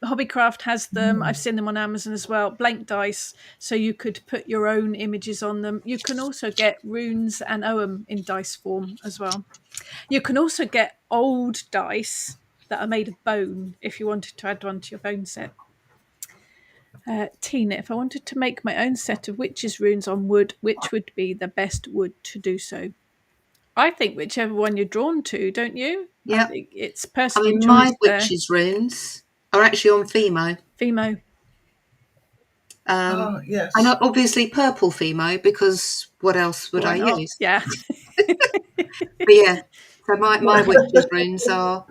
Hobbycraft has them. I've seen them on Amazon as well. Blank dice, so you could put your own images on them. You can also get runes and ogham in dice form as well. You can also get old dice that are made of bone if you wanted to add one to your bone set. Tina, if I wanted to make my own set of witches' runes on wood, which would be the best wood to do so? I think whichever one you're drawn to, don't you? I Yeah. think it's I personal mean, choice my there. witches' runes are actually on Fimo. Fimo. Yes. And obviously purple Fimo, because what else would Why I not? use? Yeah. But yeah, so my witches' runes are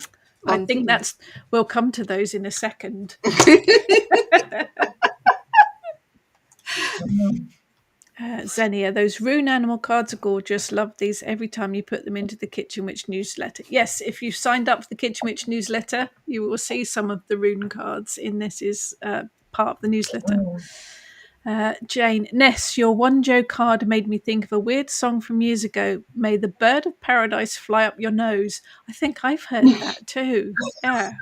I on think Fimo. we'll come to those in a second. Xenia, those rune animal cards are gorgeous. Love these every time you put them into the Kitchen Witch newsletter. Yes, if you've signed up for the Kitchen Witch newsletter, you will see some of the rune cards in this is part of the newsletter. Jane, Ness, your one Joe card made me think of a weird song from years ago. May the bird of paradise fly up your nose. I think I've heard that too. Yeah.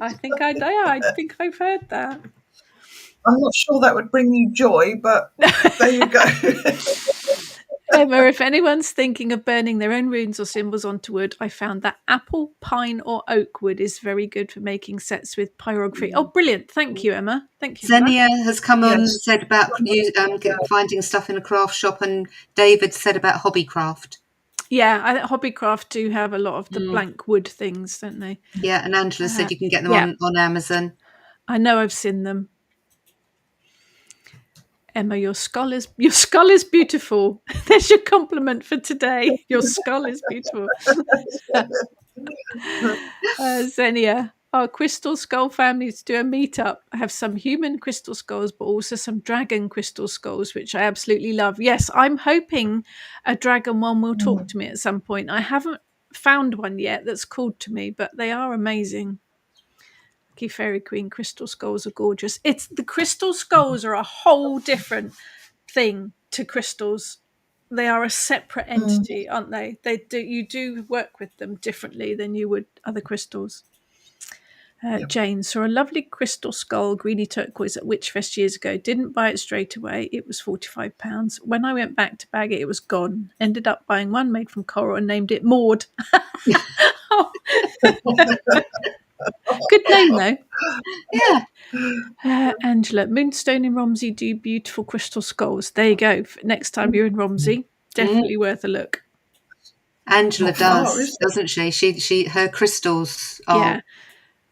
I think I've heard that. I'm not sure that would bring you joy, but there you go. Emma, if anyone's thinking of burning their own runes or symbols onto wood, I found that apple, pine, or oak wood is very good for making sets with pyrography. Oh, brilliant. Thank you, Emma. Thank you for that. Xenia has come on and Yes. said about finding stuff in a craft shop, and David said about Hobbycraft. Yeah, Hobbycraft do have a lot of the blank wood things, don't they? Yeah, and Angela said you can get them on Amazon. I know I've seen them. Emma, your skull is beautiful. There's your compliment for today. Your skull is beautiful. Xenia, our crystal skull families do a meetup. I have some human crystal skulls, but also some dragon crystal skulls, which I absolutely love. Yes, I'm hoping a dragon one will talk to me at some point. I haven't found one yet that's called to me, but they are amazing. Lucky Fairy Queen crystal skulls are gorgeous. It's the crystal skulls are a whole different thing to crystals. They are a separate entity, aren't they? You do work with them differently than you would other crystals. Jane saw a lovely crystal skull, greeny turquoise, at Witchfest years ago. Didn't buy it straight away. It was £45. When I went back to bag it, it was gone. Ended up buying one made from coral and named it Maud. Oh. Good name, though. Yeah. Angela, Moonstone in Romsey do beautiful crystal skulls. There you go. Next time you're in Romsey, definitely worth a look. Angela does, doesn't she? She her crystals are. Yeah.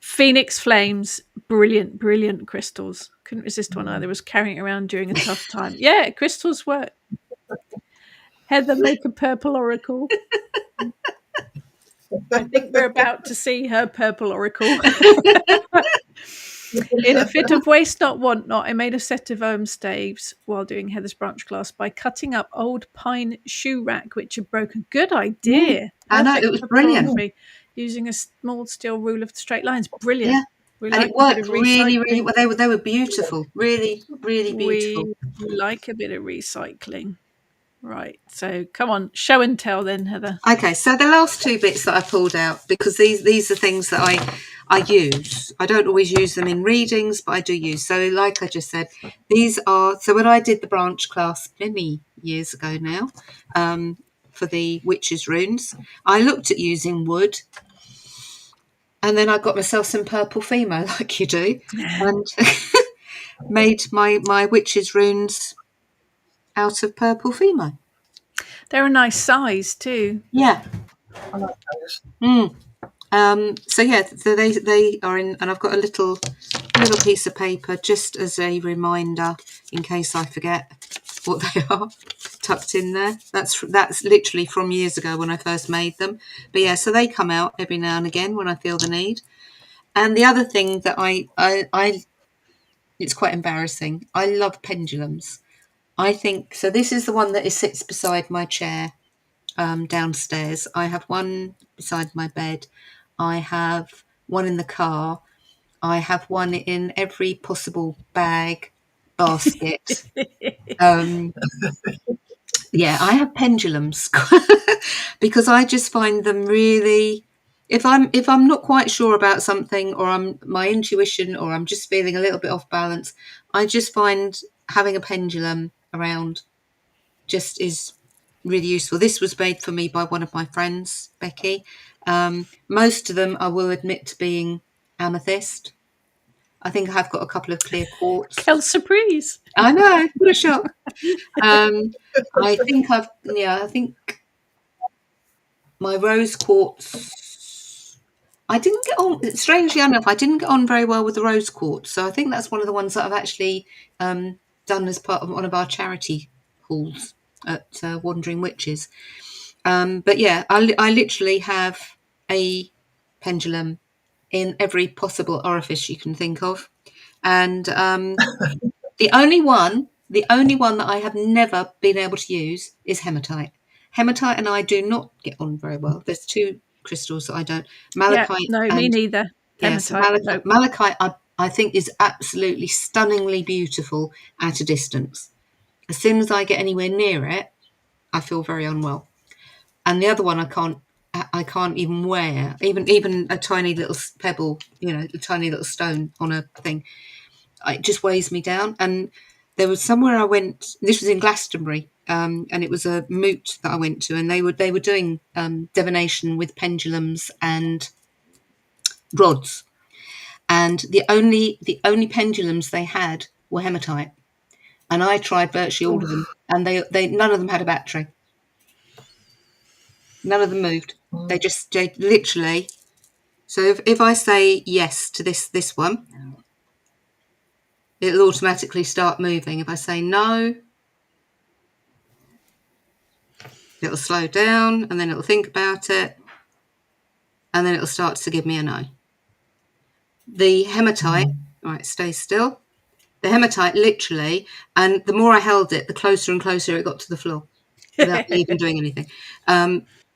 Phoenix Flames, brilliant crystals. Couldn't resist one either. Was carrying it around during a tough time. Yeah, crystals work. Heather, make a purple oracle. I think we're about to see her purple oracle. In a fit of waste not want not, I made a set of ogham staves while doing Heather's branch class by cutting up old pine shoe rack which had broken. Good idea. I know, it was brilliant. Using a small steel rule of straight lines. Brilliant. Yeah. We and like it worked really well. They were beautiful. Really beautiful. We like a bit of recycling. Right. So come on, show and tell then, Heather. Okay, so the last two bits that I pulled out, because these are things that I use. I don't always use them in readings, but I do use. So like I just said, these are, so when I did the branch class many years ago now, for the witches' runes. I looked at using wood, and then I got myself some purple Fimo, like you do, and made my witches' runes out of purple Fimo. They're a nice size too. Yeah. I like those. So yeah, so they are in, and I've got a little piece of paper just as a reminder in case I forget what they are, tucked in there. That's literally from years ago when I first made them. But yeah, so they come out every now and again when I feel the need. And the other thing that I it's quite embarrassing. I love pendulums. I think so. This is the one that sits beside my chair downstairs. I have one beside my bed. I have one in the car. I have one in every possible bag, basket. Um, yeah, I have pendulums because I just find them really. If I'm not quite sure about something, or I'm my intuition, or I'm just feeling a little bit off balance, I just find having a pendulum around just is really useful. This was made for me by one of my friends, Becky. Most of them, I will admit to being amethyst. I think I've got a couple of clear quartz. Quelle surprise! I know, what a shock. I think my rose quartz. I didn't get on. Strangely enough, I didn't get on very well with the rose quartz. So I think that's one of the ones that I've actually done as part of one of our charity hauls at Wandering Witches. But yeah, I literally have a pendulum in every possible orifice you can think of, and the only one that I have never been able to use is hematite. Hematite and I do not get on very well. There's two crystals that I don't. Yeah, Malachite no, me and neither. yes, Hematite, no. Malachite I think is absolutely stunningly beautiful at a distance. As soon as I get anywhere near it, I feel very unwell. And the other one I can't even wear, even a tiny little pebble, a tiny little stone on a thing. It just weighs me down. And there was somewhere I went. This was in Glastonbury, and it was a moot that I went to, and they were doing divination with pendulums and rods, and the only pendulums they had were hematite, and I tried virtually all of them, and they none of them had a battery. None of them moved. They literally. So if I say yes to this one, it'll automatically start moving. If I say no, it'll slow down, and then it'll think about it, and then it'll start to give me a no. The hematite, right, stay still. The hematite literally, and the more I held it, the closer and closer it got to the floor without me even doing anything.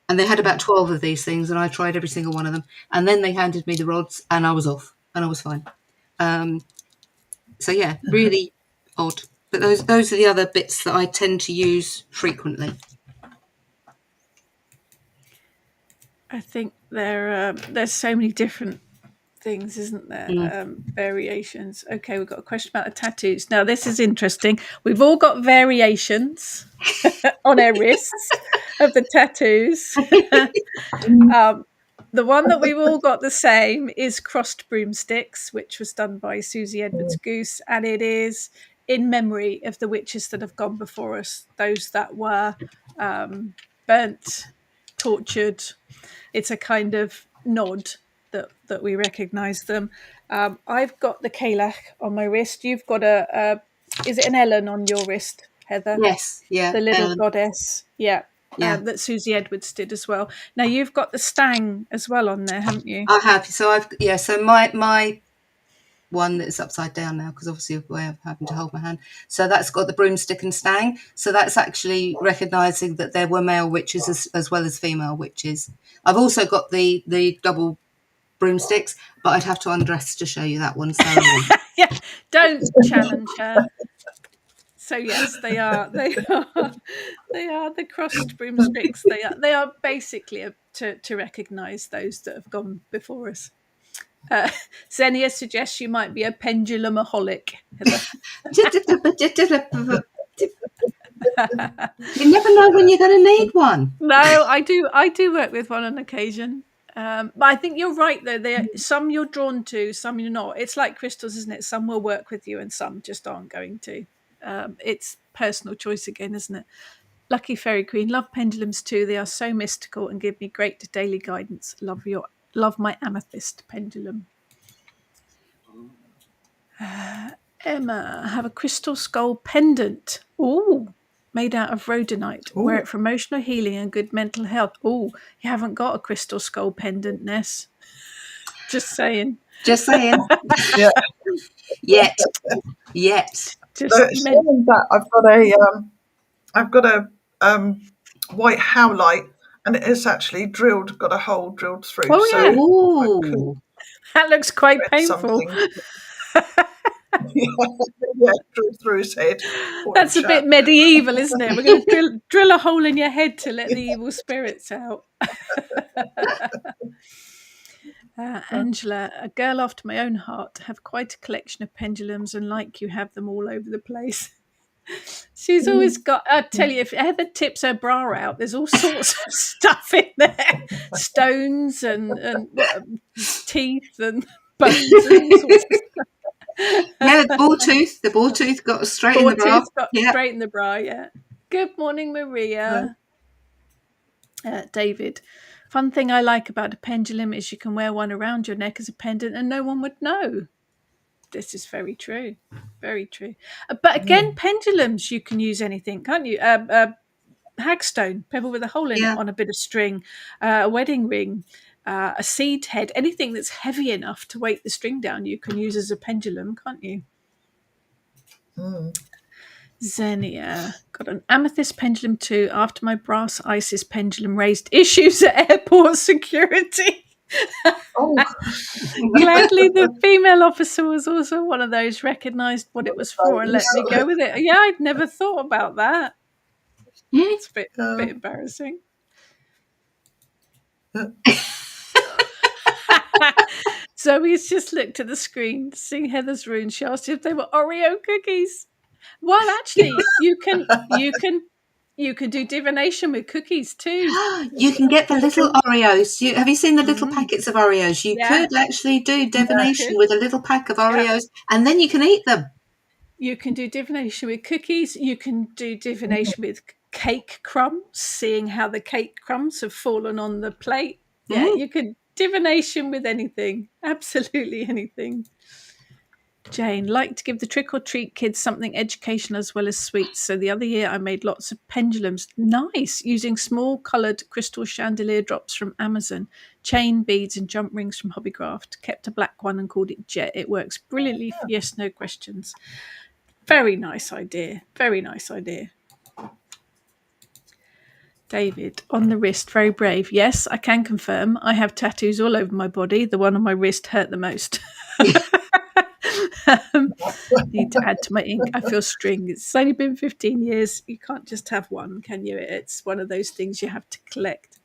And they had about 12 of these things, and I tried every single one of them. And then they handed me the rods, and I was off, and I was fine. So yeah, really odd. But those are the other bits that I tend to use frequently. I think there's so many different things, isn't there? Variations. Okay, we've got a question about the tattoos. Now, this is interesting. We've all got variations on our wrists of the tattoos. The one that we've all got the same is crossed broomsticks, which was done by Susie Edwards Goose, and it is in memory of the witches that have gone before us, those that were burnt, tortured. It's a kind of nod that we recognise them. I've got the Kalach on my wrist. You've got is it an Ellen on your wrist, Heather? Yes, yeah. The little goddess. Yeah. Yeah. That Susie Edwards did as well. Now you've got the stang as well on there, haven't you? I have. So my one that's upside down now, because obviously of the way I'm having to hold my hand. So that's got the broomstick and stang. So that's actually recognising that there were male witches as well as female witches. I've also got the double broomsticks, but I'd have to undress to show you that one. So Yeah, don't challenge her. So yes, they are the crossed broomsticks. They are basically to recognise those that have gone before us. Xenia suggests you might be a pendulumaholic, Heather. You never know when you're going to need one. No, I do work with one on occasion. But I think you're right though. Some you're drawn to, some you're not. It's like crystals, isn't it? Some will work with you and some just aren't going to. It's personal choice again, isn't it? Lucky Fairy Queen, love pendulums too. They are so mystical and give me great daily guidance. Love my amethyst pendulum. Emma, have a crystal skull pendant. Ooh, made out of rhodonite. Ooh. Wear it for emotional healing and good mental health. Ooh, you haven't got a crystal skull pendant, Ness. Just saying. Just saying. Yeah. Yet. Just saying that, I've got a white howlite, and it is actually got a hole drilled through. Oh, so yeah. Ooh. That looks quite painful. Yeah, drilled through his head. Poor That's a chap. bit medieval, isn't it? We're going to drill a hole in your head to let the evil spirits out. Angela, a girl after my own heart, have quite a collection of pendulums and like you have them all over the place. She's always got, I tell you, if Heather tips her bra out, there's all sorts of stuff in there. Stones and teeth and bones and all sorts of stuff. Yeah, the ball tooth got straight in the bra. Straight in the bra, yeah. Good morning, Maria. David, fun thing I like about a pendulum is you can wear one around your neck as a pendant and no one would know. This is very true. Very true. But again, pendulums, you can use anything, can't you? Hagstone, pebble with a hole in it on a bit of string, a wedding ring, a seed head, anything that's heavy enough to weight the string down, you can use as a pendulum, can't you? Xenia, got an amethyst pendulum too. After my brass Isis pendulum raised issues at airport security. Gladly, the female officer was also one of those, recognised what it was for and let me go with it. Yeah, I'd never thought about that. It's a bit embarrassing. Zoe's just looked at the screen to see Heather's rune. She asked if they were Oreo cookies. Well, actually, you can do divination with cookies too. You can get the little Oreos. Have you seen the little packets of Oreos? You could actually do divination with a little pack of Oreos, and then you can eat them. You can do divination with cookies. You can do divination with cake crumbs, seeing how the cake crumbs have fallen on the plate. Yeah, you can divination with anything. Absolutely anything. Jane, like to give the trick-or-treat kids something educational as well as sweets. So the other year I made lots of pendulums. Nice. Using small coloured crystal chandelier drops from Amazon, chain beads and jump rings from Hobbycraft. Kept a black one and called it Jet. It works brilliantly for yes, no questions. Very nice idea. Very nice idea. David, on the wrist, very brave. Yes, I can confirm. I have tattoos all over my body. The one on my wrist hurt the most. Need to add to my ink. I feel string. It's only been 15 years. You can't just have one, can you? It's one of those things you have to collect.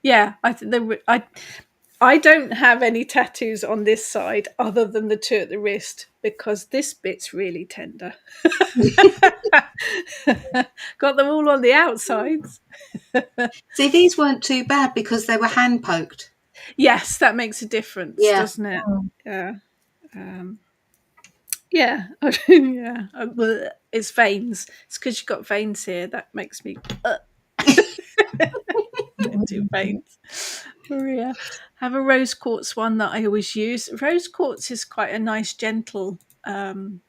Yeah, I don't have any tattoos on this side other than the two at the wrist because this bit's really tender. Got them all on the outsides. See, these weren't too bad because they were hand poked. Yes, that makes a difference, doesn't it? Yeah. Yeah. It's veins. It's because you've got veins here. That makes me do veins. Maria, have a rose quartz one that I always use. Rose quartz is quite a nice, gentle. For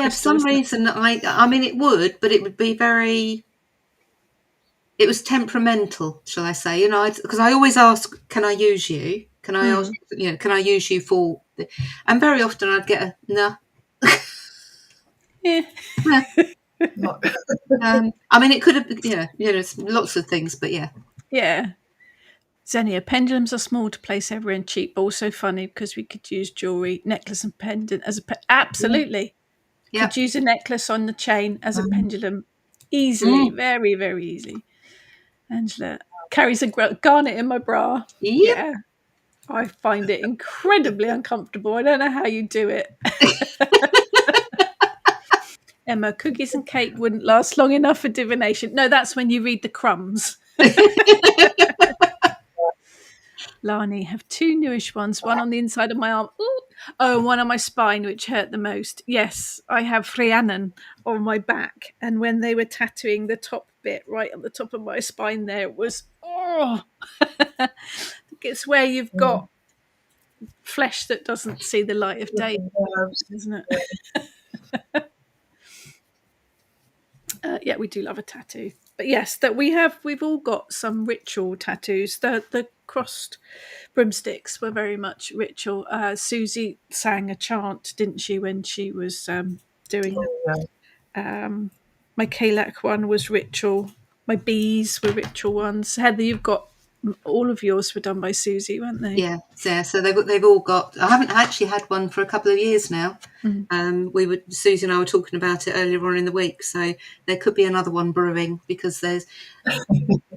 some reason, I mean, it would, but it would be very. It was temperamental, shall I say? You know, because I always ask, "Can I use you? Can I ask? You know, can I use you for?" And very often I'd get a no. Yeah. I mean, it could have, lots of things, but yeah. Yeah. Xenia, pendulums are small to place everywhere and cheap, but also funny because we could use jewelry, necklace and pendant as a absolutely. Yeah. Could use a necklace on the chain as a pendulum easily, very, very easily. Angela carries a garnet in my bra. Yep. Yeah. I find it incredibly uncomfortable. I don't know how you do it. Emma, cookies and cake wouldn't last long enough for divination. No, that's when you read the crumbs. Lani, have 2 newish ones, one on the inside of my arm. Ooh. Oh, and one on my spine, which hurt the most. Yes, I have Rhiannon on my back. And when they were tattooing the top bit right on the top of my spine there, it was, it's where you've got flesh that doesn't see the light of day, isn't it? Yeah, we do love a tattoo. But yes, that we've all got some ritual tattoos. The crossed broomsticks were very much ritual. Susie sang a chant, didn't she, when she was doing them? My Kalak one was ritual. My bees were ritual ones. Heather, you've got all of yours were done by Susie, weren't they? Yeah. So they've all got. I haven't actually had one for a couple of years now. Susie and I were talking about it earlier on in the week, so there could be another one brewing because there's.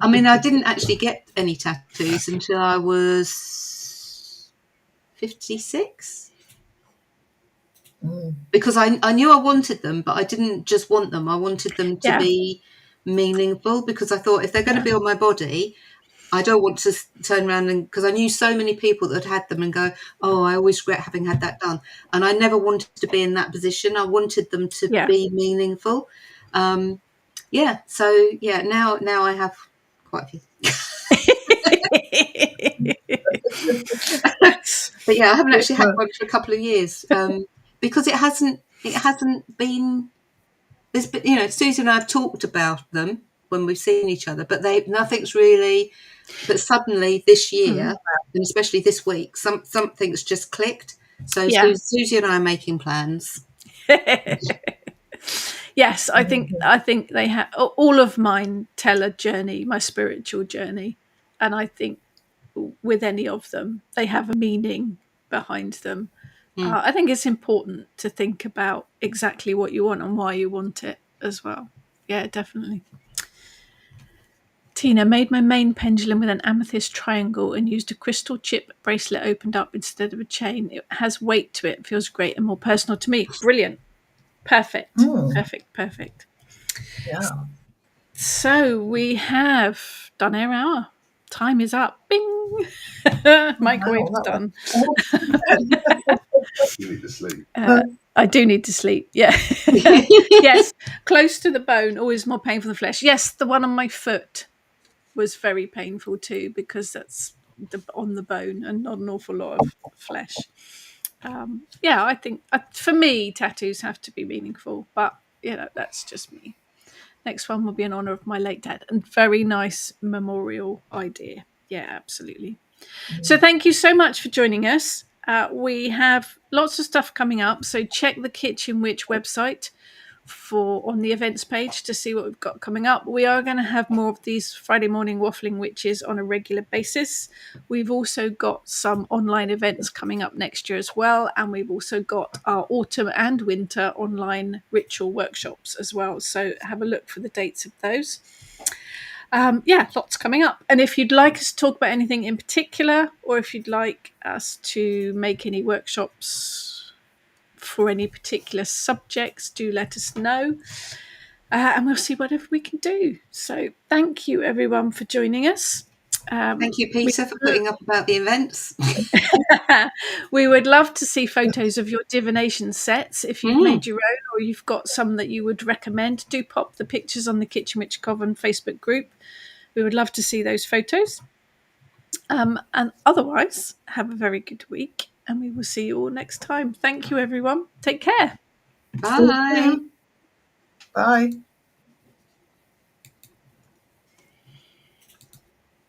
I mean, I didn't actually get any tattoos until I was 56. Because I knew I wanted them, but I didn't just want them. I wanted them to be meaningful because I thought if they're going to be on my body, I don't want to turn around and because I knew so many people that had them and go, oh, I always regret having had that done. And I never wanted to be in that position. I wanted them to be meaningful. So now I have quite a few. But yeah, I haven't actually had one for a couple of years because it hasn't been. There's been, Susie and I have talked about them when we've seen each other, but nothing's really. But suddenly this year, and especially this week, something's just clicked. So Susie and I are making plans. Yes, I think they have. All of mine tell a journey, my spiritual journey, and I think with any of them, they have a meaning behind them. I think it's important to think about exactly what you want and why you want it as well. Yeah, definitely. Tina, made my main pendulum with an amethyst triangle and used a crystal chip bracelet opened up instead of a chain. It has weight to it, feels great and more personal to me. Brilliant. Perfect. Perfect. Yeah. So we have done our hour. Time is up. Bing. Microwave's done. You need to sleep. I do need to sleep. Yeah. Yes. Close to the bone, always more painful than flesh. Yes, the one on my foot was very painful too because that's on the bone and not an awful lot of flesh. I think for me, tattoos have to be meaningful, but that's just me. Next one will be in honor of my late dad, and very nice memorial idea. Yeah, absolutely. So thank you so much for joining us. We have lots of stuff coming up, so check the Kitchen Witch website on the events page to see what we've got coming up. We are going to have more of these Friday morning Waffling Witches on a regular basis. We've also got some online events coming up next year as well, and we've also got our autumn and winter online ritual workshops as well, so have a look for the dates of those. Lots coming up. And if you'd like us to talk about anything in particular, or if you'd like us to make any workshops for any particular subjects, do let us know. And we'll see whatever we can do. So thank you, everyone, for joining us. Thank you, Peter, for putting up about the events. We would love to see photos of your divination sets. If you've made your own or you've got some that you would recommend, do pop the pictures on the Kitchen Witch Coven Facebook group. We would love to see those photos. And otherwise, have a very good week, and we will see you all next time. Thank you, everyone. Take care. Bye. Bye.